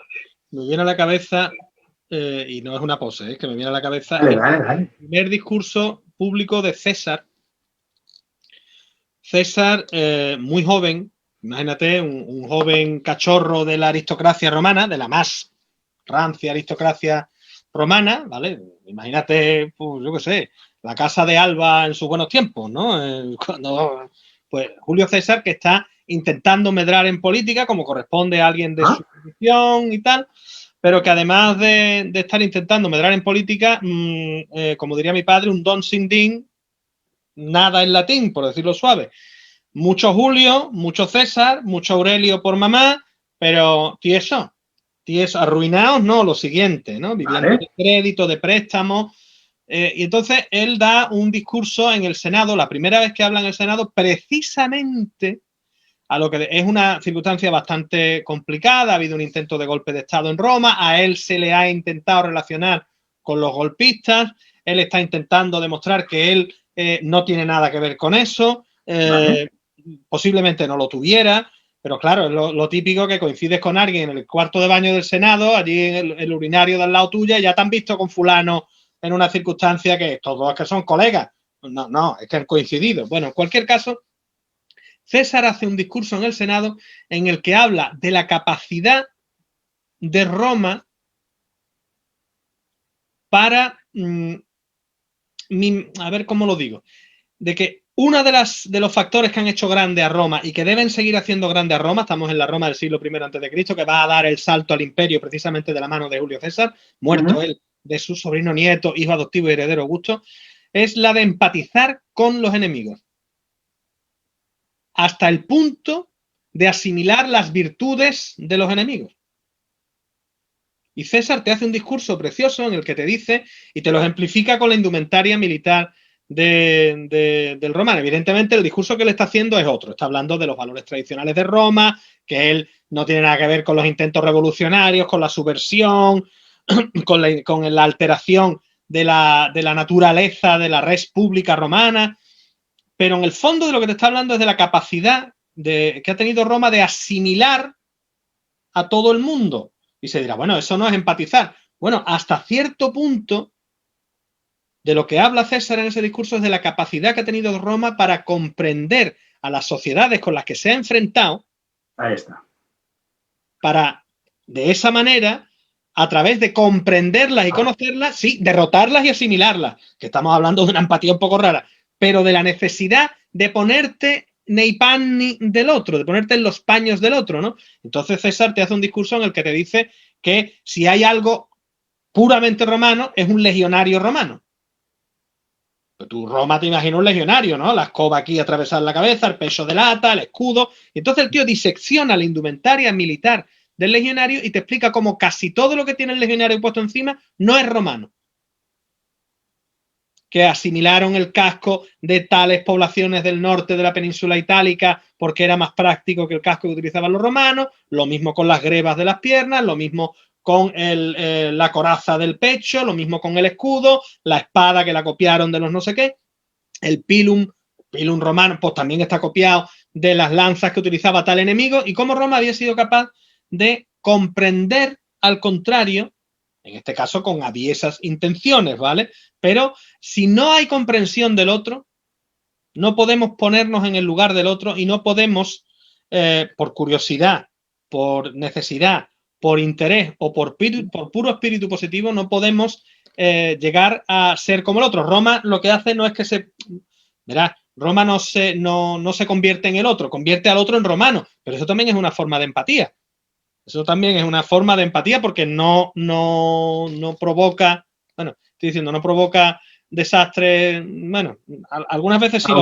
me viene a la cabeza, y no es una pose, es que me viene a la cabeza Dale. el primer discurso público de César. César, muy joven, imagínate, un joven cachorro de la aristocracia romana, de la más rancia aristocracia romana, ¿vale? Imagínate, pues, yo qué sé, la casa de Alba en sus buenos tiempos, ¿no? Cuando, pues, Julio César, que está intentando medrar en política, como corresponde a alguien de su posición y tal, pero que además de estar intentando medrar en política, como diría mi padre, un don sin din, nada en latín, por decirlo suave. Mucho Julio, mucho César, mucho Aurelio por mamá, pero tieso, arruinados, no, lo siguiente, ¿no? Viviendo de crédito, de préstamo. Y entonces él da un discurso en el Senado, la primera vez que habla en el Senado, precisamente a lo que es una circunstancia bastante complicada. Ha habido un intento de golpe de Estado en Roma, a él se le ha intentado relacionar con los golpistas, él está intentando demostrar que él no tiene nada que ver con eso, posiblemente no lo tuviera, pero claro, es lo típico que coincides con alguien en el cuarto de baño del Senado, allí en el urinario de al lado tuya, y ya te han visto con fulano en una circunstancia que todos que son colegas. No, es que han coincidido. Bueno, en cualquier caso, César hace un discurso en el Senado en el que habla de la capacidad de Roma para, a ver cómo lo digo, de que uno de los factores que han hecho grande a Roma y que deben seguir haciendo grande a Roma, estamos en la Roma del siglo I a.C., que va a dar el salto al imperio precisamente de la mano de Julio César, muerto él, de su sobrino nieto, hijo adoptivo y heredero Augusto, es la de empatizar con los enemigos, hasta el punto de asimilar las virtudes de los enemigos. Y César te hace un discurso precioso en el que te dice, y te lo ejemplifica con la indumentaria militar del romano. Evidentemente el discurso que le está haciendo es otro, está hablando de los valores tradicionales de Roma, que él no tiene nada que ver con los intentos revolucionarios, con la subversión, con la alteración de la naturaleza de la res pública romana, pero en el fondo de lo que te está hablando es de la capacidad que ha tenido Roma de asimilar a todo el mundo. Y se dirá, bueno, eso no es empatizar. Bueno, hasta cierto punto de lo que habla César en ese discurso es de la capacidad que ha tenido Roma para comprender a las sociedades con las que se ha enfrentado. Ahí está. Para, de esa manera, a través de comprenderlas y conocerlas, sí, derrotarlas y asimilarlas, que estamos hablando de una empatía un poco rara, pero de la necesidad de ponerte nei panni del otro, de ponerte en los paños del otro, ¿no? Entonces César te hace un discurso en el que te dice que si hay algo puramente romano, es un legionario romano. Pero tú, Roma, te imaginas un legionario, ¿no? La escoba aquí atravesar la cabeza, el pecho de lata, el escudo. Y entonces el tío disecciona la indumentaria militar del legionario y te explica cómo casi todo lo que tiene el legionario puesto encima no es romano. Que asimilaron el casco de tales poblaciones del norte de la península itálica porque era más práctico que el casco que utilizaban los romanos, lo mismo con las grebas de las piernas, lo mismo con la coraza del pecho, lo mismo con el escudo, la espada que la copiaron de los no sé qué, el pilum romano, pues también está copiado de las lanzas que utilizaba tal enemigo, y cómo Roma había sido capaz de comprender al contrario, en este caso con aviesas intenciones, ¿vale? Pero si no hay comprensión del otro, no podemos ponernos en el lugar del otro y no podemos, por curiosidad, por necesidad, por interés o por puro espíritu positivo, no podemos llegar a ser como el otro. Roma lo que hace no es que se... Verás, Roma no se convierte en el otro, convierte al otro en romano, pero eso también es una forma de empatía. Eso también es una forma de empatía porque no provoca, bueno, estoy diciendo, no provoca desastres, bueno, algunas veces sí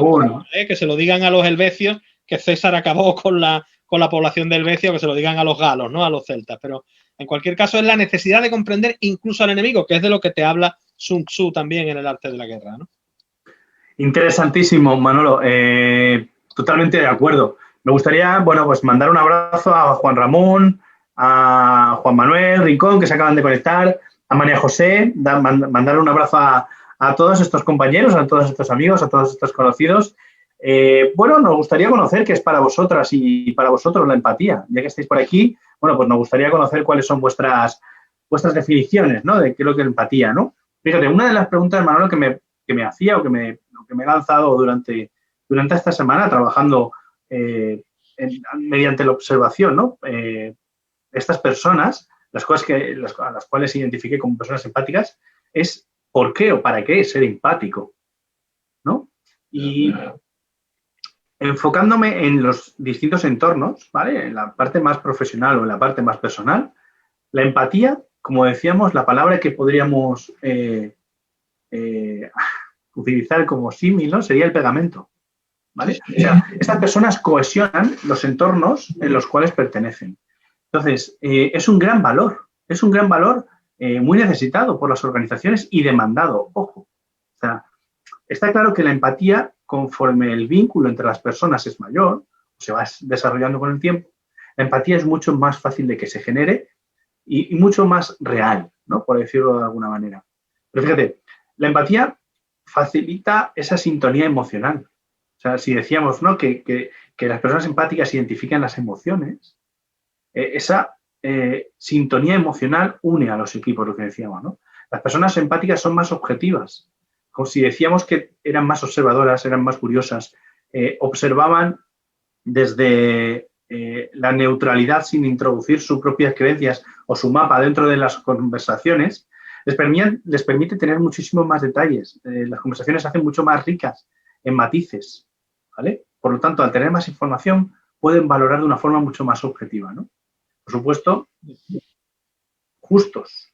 que se lo digan a los helvecios, que César acabó con la población de Helvecia, o que se lo digan a los galos, ¿no? A los celtas, pero en cualquier caso es la necesidad de comprender incluso al enemigo, que es de lo que te habla Sun Tzu también en el arte de la guerra, ¿no? Interesantísimo, Manolo. Totalmente de acuerdo. Me gustaría, bueno, pues mandar un abrazo a Juan Ramón, a Juan Manuel Rincón, que se acaban de conectar, a María José, mandar un abrazo a todos estos compañeros, a todos estos amigos, a todos estos conocidos. Bueno, nos gustaría conocer qué es para vosotras y para vosotros la empatía. Ya que estáis por aquí, bueno, pues nos gustaría conocer cuáles son vuestras definiciones, ¿no? De qué es lo que es empatía, ¿no? Fíjate, una de las preguntas, Manolo, que me hacía o que me he lanzado durante esta semana trabajando mediante la observación, ¿no? Estas personas, a las cuales identifiqué como personas empáticas, es ¿por qué o para qué ser empático? ¿No? Y enfocándome en los distintos entornos, ¿vale? En la parte más profesional o en la parte más personal, la empatía, como decíamos, la palabra que podríamos utilizar como símil, ¿no? Sería el pegamento, ¿vale? O sea, estas personas cohesionan los entornos en los cuales pertenecen. Entonces, es un gran valor muy necesitado por las organizaciones y demandado, ojo. O sea, está claro que la empatía, conforme el vínculo entre las personas es mayor, se va desarrollando con el tiempo, la empatía es mucho más fácil de que se genere y mucho más real, ¿no? Por decirlo de alguna manera. Pero fíjate, la empatía facilita esa sintonía emocional. O sea, si decíamos, ¿no? que las personas empáticas identifican las emociones, esa sintonía emocional une a los equipos, lo que decíamos, ¿no? Las personas empáticas son más objetivas. Como si decíamos que eran más observadoras, eran más curiosas, observaban desde la neutralidad sin introducir sus propias creencias o su mapa dentro de las conversaciones, les permite tener muchísimos más detalles. Las conversaciones se hacen mucho más ricas en matices, ¿vale? Por lo tanto, al tener más información, pueden valorar de una forma mucho más objetiva, ¿no? Por supuesto, justos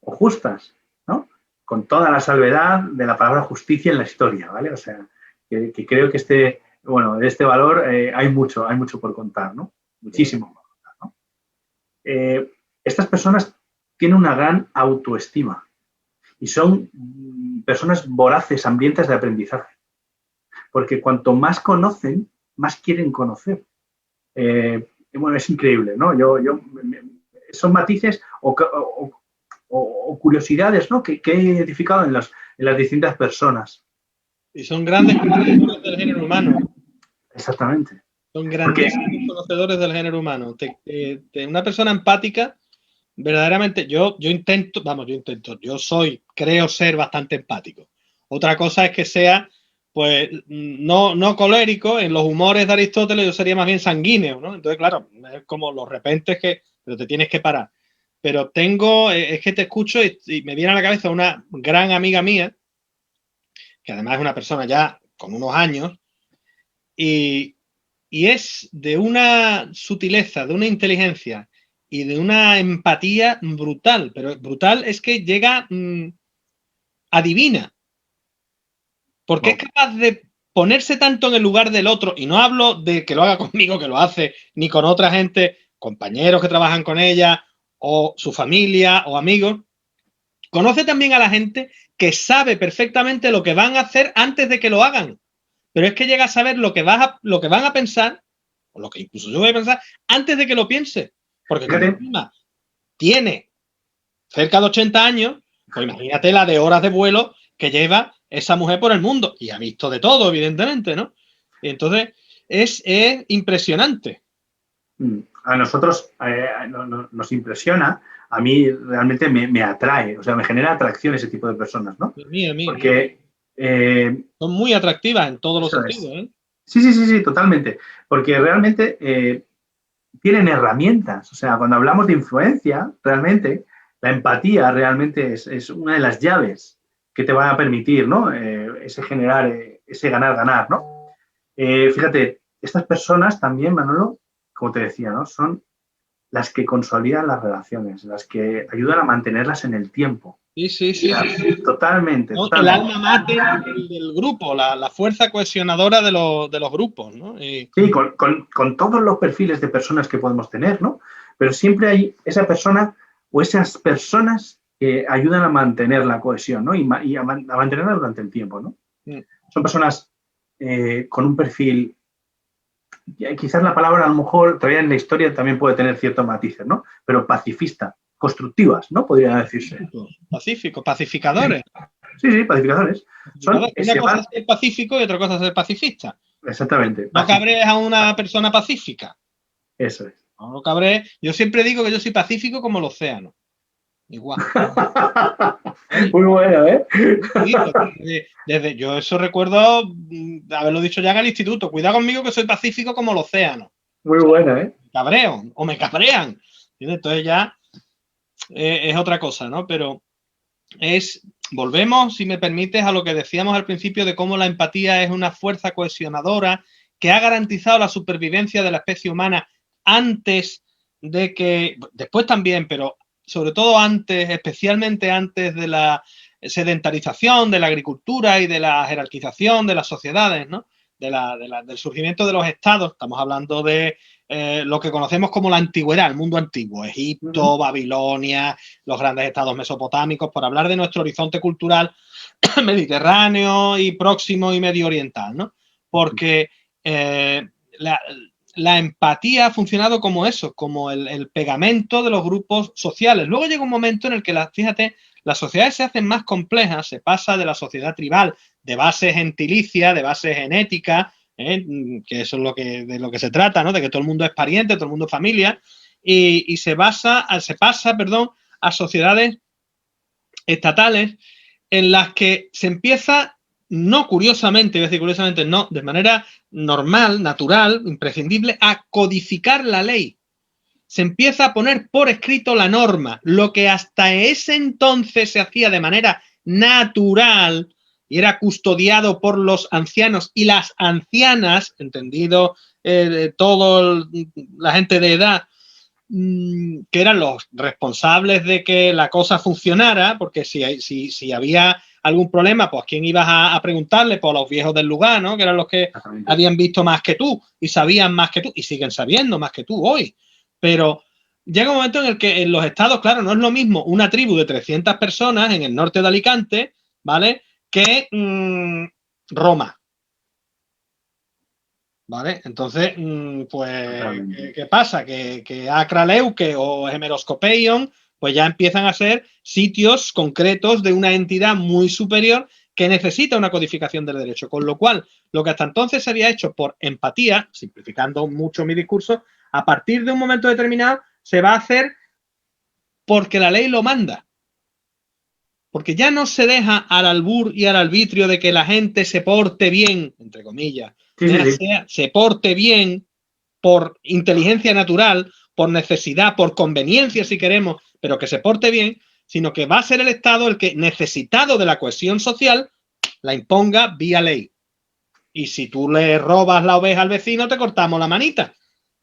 o justas, ¿no? Con toda la salvedad de la palabra justicia en la historia, ¿vale? O sea, que creo que de este valor hay mucho por contar, ¿no? Muchísimo por contar, ¿no? Estas personas tienen una gran autoestima y son personas voraces, hambrientas de aprendizaje. Porque cuanto más conocen, más quieren conocer. Bueno, es increíble, ¿no? Son matices o curiosidades, ¿no? que he identificado en las distintas personas. Y son grandes conocedores del género humano. Exactamente. Son grandísimos conocedores del género humano. Una persona empática, verdaderamente, yo creo ser bastante empático. Otra cosa es que sea, pues, no colérico. En los humores de Aristóteles yo sería más bien sanguíneo, ¿no? Entonces, claro, es como los repentes pero te tienes que parar. Pero es que te escucho y me viene a la cabeza una gran amiga mía, que además es una persona ya con unos años, y es de una sutileza, de una inteligencia y de una empatía brutal. Pero brutal es que llega adivina. Porque es capaz de ponerse tanto en el lugar del otro, y no hablo de que lo haga conmigo, que lo hace, ni con otra gente, compañeros que trabajan con ella, o su familia, o amigos. Conoce también a la gente que sabe perfectamente lo que van a hacer antes de que lo hagan. Pero es que llega a saber lo que van a pensar, o lo que incluso yo voy a pensar, antes de que lo piense. Porque como encima tiene cerca de 80 años, pues imagínate la de horas de vuelo que lleva esa mujer por el mundo. Y ha visto de todo, evidentemente, ¿no? Y entonces es impresionante. A nosotros nos impresiona a mí realmente me atrae, o sea, me genera atracción ese tipo de personas, ¿no? A mí. Porque Son muy atractivas en todos los eso sentidos, es. ¿eh? Sí, totalmente. Porque realmente tienen herramientas. O sea, cuando hablamos de influencia, realmente, la empatía realmente es una de las llaves que te van a permitir, ¿no? Ese generar, ese ganar-ganar, ¿no? Fíjate, estas personas también, Manolo, como te decía, ¿no? Son las que consolidan las relaciones, las que ayudan a mantenerlas en el tiempo. Sí. O sea, totalmente, ¿No? El totalmente. alma mater del grupo, la fuerza cohesionadora de los grupos, ¿no? Sí, con todos los perfiles de personas que podemos tener, ¿no? Pero siempre hay esa persona o esas personas que ayudan a mantener la cohesión, ¿no? Y a mantenerla durante el tiempo, ¿no? Mm. Son personas con un perfil, quizás la palabra a lo mejor todavía en la historia también puede tener ciertos matices, ¿no? Pero pacifista, constructivas, ¿no? Podría decirse. Pacíficos, pacificadores. Sí, pacificadores. Son Una ese cosa es ser pacífico y otra cosa es ser pacifista. exactamente, No cabrees a una persona pacífica. eso es. No cabrees. Yo siempre digo que yo soy pacífico como el océano. Igual. Muy bueno, ¿eh? Yo eso recuerdo haberlo dicho ya en el instituto. Cuidado conmigo que soy pacífico como el océano. Muy O sea, bueno, ¿eh? me cabreo o me cabrean. Entonces ya es otra cosa, ¿no? Pero volvemos, si me permites, a lo que decíamos al principio de cómo la empatía es una fuerza cohesionadora que ha garantizado la supervivencia de la especie humana antes de que, después también, pero sobre todo antes, especialmente antes de la sedentarización, de la agricultura y de la jerarquización de las sociedades, ¿no? Del surgimiento de los estados. Estamos hablando de lo que conocemos como la antigüedad, el mundo antiguo, Egipto, Babilonia, los grandes estados mesopotámicos, por hablar de nuestro horizonte cultural mediterráneo y próximo y medio oriental, ¿no? Porque la empatía ha funcionado como eso, como el pegamento de los grupos sociales. Luego llega un momento en el que, fíjate, las sociedades se hacen más complejas, se pasa de la sociedad tribal, de base gentilicia, de base genética, que eso es de lo que se trata, ¿no? De que todo el mundo es pariente, todo el mundo es familia, y se pasa, a sociedades estatales en las que se empieza, no curiosamente, no, de manera normal, natural, imprescindible, a codificar la ley. Se empieza a poner por escrito la norma, lo que hasta ese entonces se hacía de manera natural y era custodiado por los ancianos y las ancianas, entendido toda la gente de edad, que eran los responsables de que la cosa funcionara, porque si había algún problema, pues ¿quién ibas a preguntarle? Pues a los viejos del lugar, ¿no? Que eran los que habían visto más que tú y sabían más que tú y siguen sabiendo más que tú hoy. Pero llega un momento en el que en los estados, claro, no es lo mismo una tribu de 300 personas en el norte de Alicante, ¿vale? Que Roma. ¿Vale? Entonces, pues, ¿qué pasa? Que Acraleuque o Hemeroscopeion, pues ya empiezan a ser sitios concretos de una entidad muy superior que necesita una codificación del derecho. Con lo cual, lo que hasta entonces se había hecho por empatía, simplificando mucho mi discurso, a partir de un momento determinado se va a hacer porque la ley lo manda. Porque ya no se deja al albur y al arbitrio de que la gente se porte bien, entre comillas, se porte bien por inteligencia natural, por necesidad, por conveniencia si queremos, pero que se porte bien, sino que va a ser el Estado el que, necesitado de la cohesión social, la imponga vía ley. Y si tú le robas la oveja al vecino, te cortamos la manita.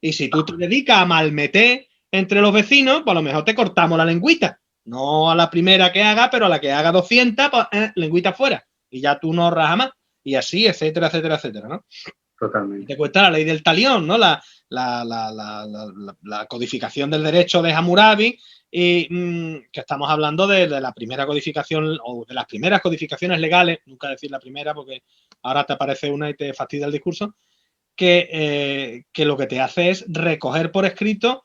Y si tú te dedicas a malmeter entre los vecinos, pues a lo mejor te cortamos la lengüita. No a la primera que haga, pero a la que haga 200, pues lengüita fuera. Y ya tú no rajas más. Y así, etcétera, etcétera, etcétera, ¿no? Totalmente. Y te cuesta la ley del talión, ¿no? La codificación del derecho de Hammurabi, y que estamos hablando de la primera codificación o de las primeras codificaciones legales, nunca decir la primera porque ahora te aparece una y te fastidia el discurso, que lo que te hace es recoger por escrito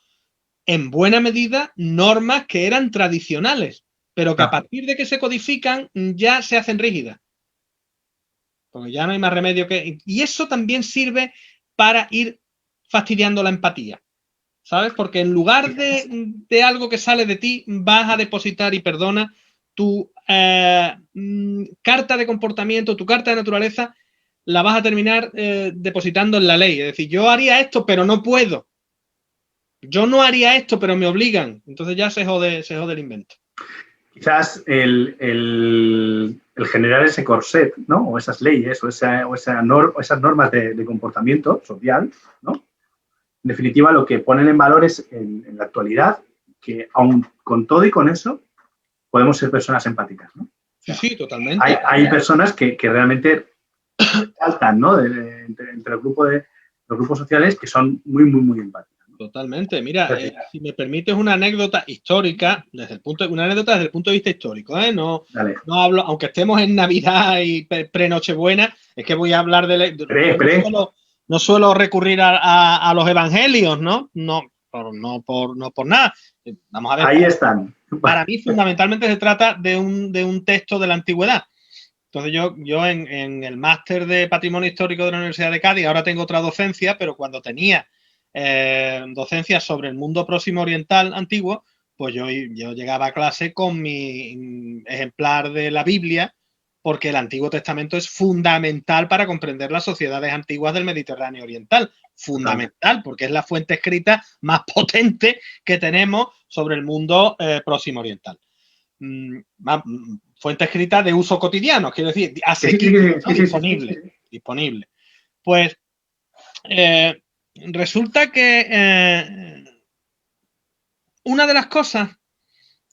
en buena medida normas que eran tradicionales, pero que a partir de que se codifican ya se hacen rígidas. Porque ya no hay más remedio que... Y eso también sirve para ir fastidiando la empatía. ¿sabes? Porque en lugar de algo que sale de ti, vas a depositar, y perdona, tu carta de comportamiento, tu carta de naturaleza, la vas a terminar depositando en la ley. Es decir, yo haría esto, pero no puedo. Yo no haría esto, pero me obligan. Entonces ya se jode el invento. Quizás el generar ese corset, ¿no? O esas leyes, o esas normas de comportamiento social, ¿no? En definitiva, lo que ponen en valor es en la actualidad que, aun con todo y con eso, podemos ser personas empáticas, ¿no? Sí, totalmente. Hay personas que realmente saltan, ¿no? Entre los grupos sociales que son muy, muy, muy empáticas. Totalmente. Mira, si me permites una anécdota histórica, desde el punto de vista histórico, ¿eh? No hablo, aunque estemos en Navidad y pre-Nochebuena, es que voy a hablar no suelo recurrir a los evangelios, ¿no? No por nada. Vamos a ver. Ahí están. Para mí, fundamentalmente, se trata de un texto de la antigüedad. Entonces, yo en el máster de Patrimonio Histórico de la Universidad de Cádiz, ahora tengo otra docencia, pero cuando tenía docencia sobre el mundo próximo oriental antiguo, pues yo llegaba a clase con mi ejemplar de la Biblia, porque el Antiguo Testamento es fundamental para comprender las sociedades antiguas del Mediterráneo oriental. Fundamental, porque es la fuente escrita más potente que tenemos sobre el mundo próximo oriental. Fuente escrita de uso cotidiano, quiero decir, asequible, ¿no? Disponible. Pues resulta que una de las cosas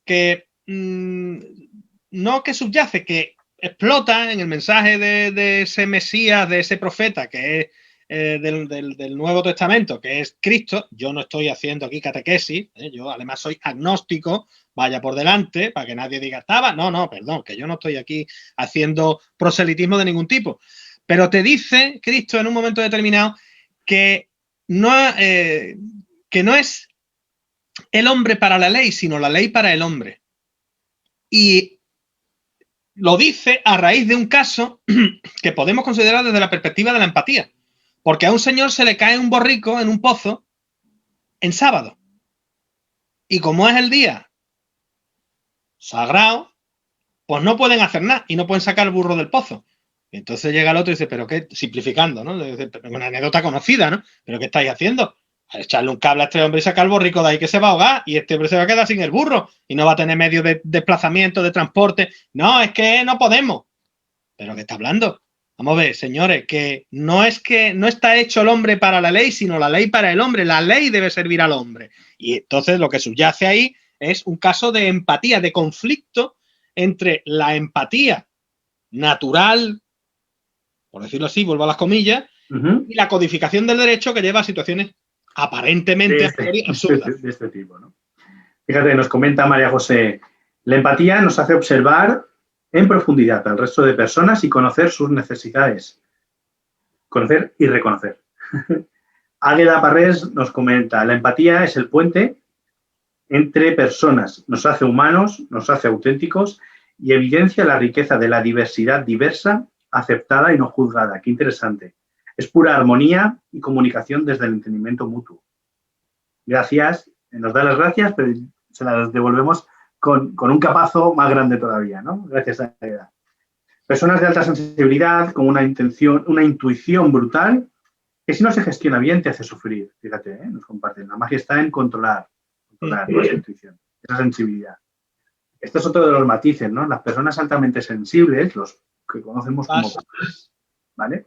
que no que subyace, que explota en el mensaje de ese Mesías, de ese profeta que es del Nuevo Testamento, que es Cristo. Yo no estoy haciendo aquí catequesis, yo además soy agnóstico, vaya por delante, para que nadie diga estaba. No, perdón, que yo no estoy aquí haciendo proselitismo de ningún tipo. Pero te dice Cristo en un momento determinado que no es el hombre para la ley, sino la ley para el hombre. Y lo dice a raíz de un caso que podemos considerar desde la perspectiva de la empatía. Porque a un señor se le cae un borrico en un pozo en sábado. Y como es el día sagrado, pues no pueden hacer nada y no pueden sacar el burro del pozo. Y entonces llega el otro y dice, pero qué, simplificando, ¿no? Una anécdota conocida, ¿no? ¿Pero qué estáis haciendo? A echarle un cable a este hombre y sacar el borrico de ahí, que se va a ahogar, y este hombre se va a quedar sin el burro y no va a tener medio de desplazamiento, de transporte. No, es que no podemos. ¿Pero qué está hablando? Vamos a ver, señores, que no está hecho el hombre para la ley, sino la ley para el hombre. La ley debe servir al hombre. Y entonces lo que subyace ahí es un caso de empatía, de conflicto entre la empatía natural, por decirlo así, vuelvo a las comillas, y la codificación del derecho que lleva a situaciones aparentemente absurdas. De este tipo, ¿no? Fíjate, nos comenta María José, la empatía nos hace observar en profundidad al resto de personas y conocer sus necesidades. Conocer y reconocer. Águeda Parrés nos comenta, la empatía es el puente entre personas, nos hace humanos, nos hace auténticos y evidencia la riqueza de la diversidad diversa, aceptada y no juzgada. Qué interesante. Es pura armonía y comunicación desde el entendimiento mutuo. Gracias, nos da las gracias, pero se las devolvemos con un capazo más grande todavía, ¿no? Gracias a Águeda. Personas de alta sensibilidad, con una intuición brutal, que si no se gestiona bien te hace sufrir. Fíjate, nos comparten. La magia está en controlar esa intuición, esa sensibilidad. Este es otro de los matices, ¿no? Las personas altamente sensibles, los que conocemos como padres, ¿vale?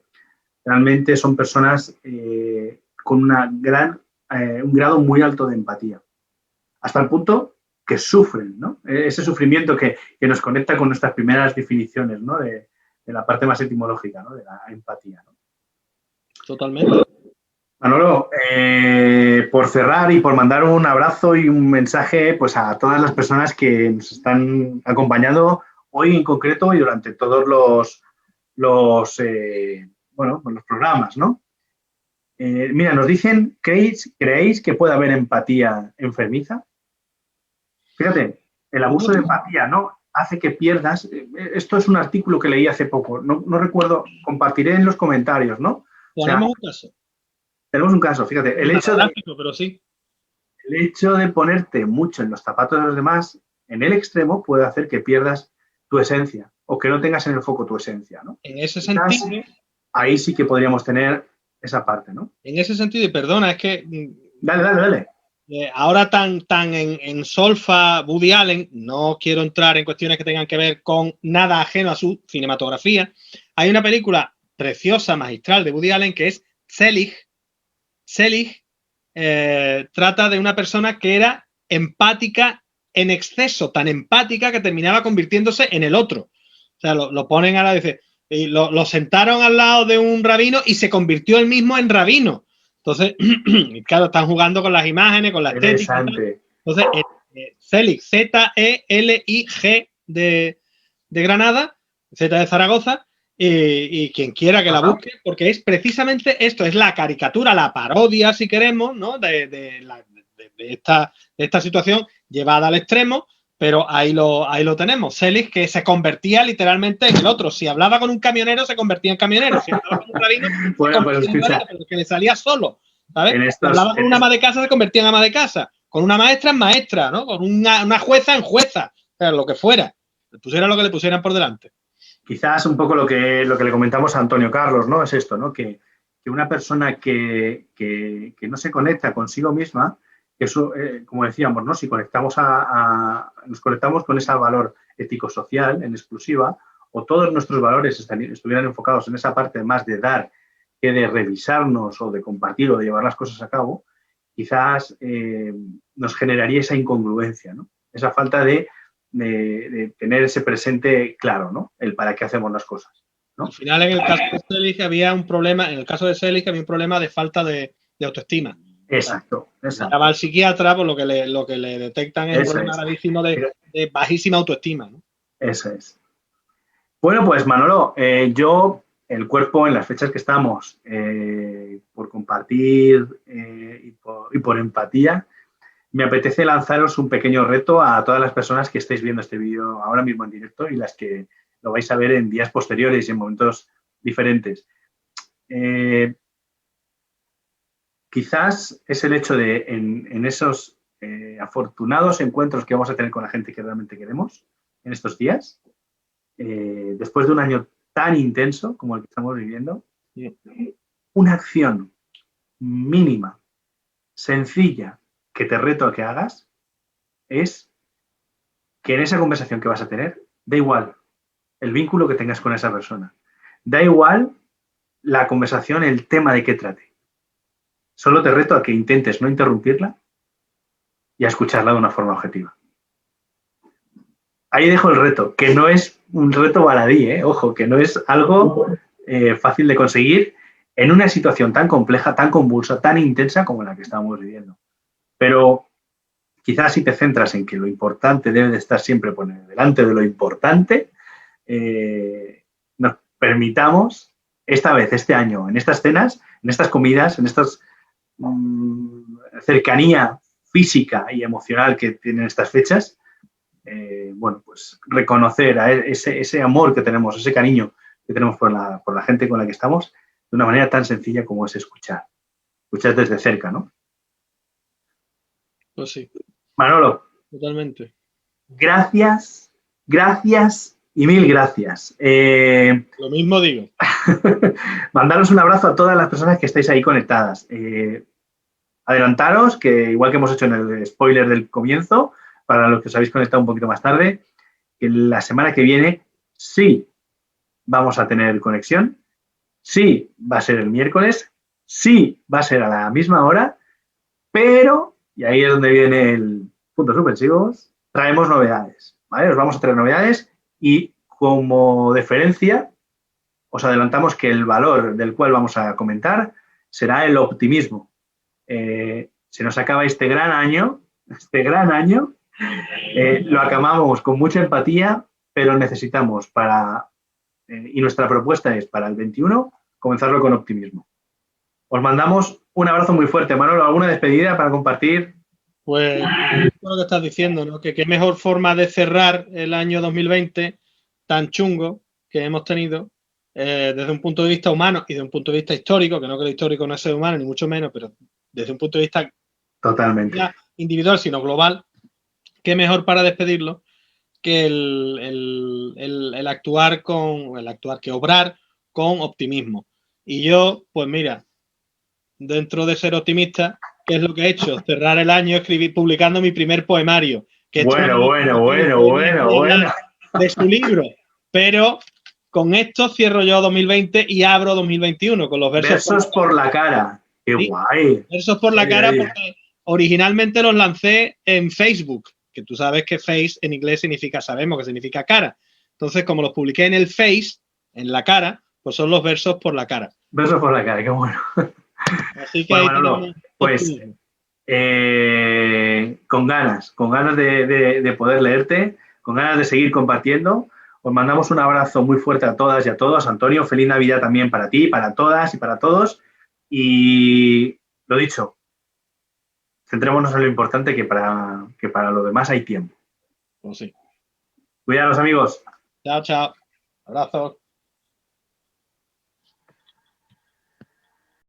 Realmente son personas con un grado muy alto de empatía. Hasta el punto que sufren, ¿no? Ese sufrimiento que nos conecta con nuestras primeras definiciones, ¿no? De la parte más etimológica, ¿no? De la empatía, ¿no? Totalmente. Manolo, por cerrar y por mandar un abrazo y un mensaje pues, a todas las personas que nos están acompañando hoy en concreto y durante todos los programas, ¿no? Mira, nos dicen, ¿creéis que puede haber empatía enfermiza? Fíjate, el abuso de empatía, ¿no? Hace que pierdas. Esto es un artículo que leí hace poco. No recuerdo, compartiré en los comentarios, ¿no? Ponemos un caso. Tenemos un caso, fíjate. El hecho de... Pero sí. el hecho de ponerte mucho en los zapatos de los demás, en el extremo, puede hacer que pierdas tu esencia o que no tengas en el foco tu esencia, ¿no? En ese Quizás sentido, ahí sí que podríamos tener esa parte, ¿no? y perdona, es que Dale. ahora tan en solfa Woody Allen, no quiero entrar en cuestiones que tengan que ver con nada ajeno a su cinematografía. Hay una película preciosa, magistral de Woody Allen que es Selig. Selig trata de una persona que era empática en exceso, tan empática que terminaba convirtiéndose en el otro. O sea, lo ponen ahora, dice, y lo sentaron al lado de un rabino y se convirtió él mismo en rabino. Entonces, claro, están jugando con las imágenes, con la estética. Entonces, Zelig, Z-E-L-I-G de Granada, Z de Zaragoza, y quien quiera que la busque, porque es precisamente esto, es la caricatura, la parodia, si queremos, ¿no? de esta situación llevada al extremo, pero ahí lo tenemos. Selig, que se convertía literalmente en el otro. Si hablaba con un camionero, se convertía en camionero. Si hablaba con un rabino, bueno, pues escucha, pero que le salía solo, ¿sabes? Si hablaba con una ama de casa, se convertía en ama de casa. Con una maestra en maestra, ¿no? Con una jueza en jueza. O sea, lo que fuera. Le pusieran lo que le pusieran por delante. Quizás un poco lo que le comentamos a Antonio Carlos, ¿no? Es esto, ¿no? Que una persona que no se conecta consigo misma, eso, como decíamos, ¿no? Si nos conectamos con ese valor ético-social en exclusiva, o todos nuestros valores estuvieran enfocados en esa parte más de dar que de revisarnos o de compartir o de llevar las cosas a cabo, quizás nos generaría esa incongruencia, ¿no? Esa falta de tener ese presente claro, ¿no? El para qué hacemos las cosas, ¿no? Al final, en el caso de Selig había un problema, de falta de autoestima. Exacto. Estaba al psiquiatra, por lo que le detectan es un problema gravísimo de bajísima autoestima, ¿no? Eso es. Bueno, pues Manolo, yo, el cuerpo en las fechas que estamos, por compartir y por empatía, me apetece lanzaros un pequeño reto a todas las personas que estáis viendo este vídeo ahora mismo en directo y las que lo vais a ver en días posteriores y en momentos diferentes. Quizás es el hecho de, en esos afortunados encuentros que vamos a tener con la gente que realmente queremos en estos días, después de un año tan intenso como el que estamos viviendo, una acción mínima, sencilla, que te reto a que hagas, es que en esa conversación que vas a tener, da igual el vínculo que tengas con esa persona, da igual la conversación, el tema de qué trate. Solo te reto a que intentes no interrumpirla y a escucharla de una forma objetiva. Ahí dejo el reto, que no es un reto baladí, ojo, que no es algo fácil de conseguir en una situación tan compleja, tan convulsa, tan intensa como la que estamos viviendo. Pero quizás si te centras en que lo importante debe de estar siempre por delante de lo importante, nos permitamos esta vez, este año, en estas cenas, en estas comidas, en esta cercanía física y emocional que tienen estas fechas, bueno, pues reconocer a ese amor que tenemos, ese cariño que tenemos por la gente con la que estamos, de una manera tan sencilla como es escuchar desde cerca, ¿no? Pues sí. Manolo. Totalmente. Gracias y mil gracias. Lo mismo digo. Mandaros un abrazo a todas las personas que estáis ahí conectadas. Adelantaros, que igual que hemos hecho en el spoiler del comienzo, para los que os habéis conectado un poquito más tarde, que la semana que viene sí vamos a tener conexión, sí va a ser el miércoles, sí va a ser a la misma hora, pero, y ahí es donde viene el puntos suspensivos, traemos novedades, ¿vale? Os vamos a traer novedades y como deferencia os adelantamos que el valor del cual vamos a comentar será el optimismo. Se nos acaba este gran año, lo acabamos con mucha empatía, pero necesitamos y nuestra propuesta es para el 21 comenzarlo con optimismo. Os mandamos un abrazo muy fuerte. Manolo, ¿alguna despedida para compartir? Pues lo que estás diciendo, ¿no? Que qué mejor forma de cerrar el año 2020 tan chungo que hemos tenido desde un punto de vista humano y desde un punto de vista histórico, que no que lo histórico no es ser humano, ni mucho menos, pero desde un punto de vista totalmente individual, sino global, qué mejor para despedirlo que el actuar que obrar con optimismo. Y yo, pues mira, dentro de ser optimista, ¿qué es lo que he hecho? Cerrar el año publicando mi primer poemario. Que Bueno. De su libro. Pero con esto cierro yo 2020 y abro 2021 con los versos por la cara. ¡Qué guay! Versos por la cara porque originalmente los lancé en Facebook, que tú sabes que face en inglés sabemos que significa cara. Entonces, como los publiqué en el face, en la cara, pues son los versos por la cara. Versos por la cara, qué bueno. Así que bueno, ahí Manolo, pues con ganas de poder leerte, con ganas de seguir compartiendo. Os mandamos un abrazo muy fuerte a todas y a todos. Antonio, feliz Navidad también para ti, para todas y para todos. Y lo dicho, centrémonos en lo importante que para lo demás hay tiempo. Pues sí. Cuidados, amigos. Chao, chao. Abrazos.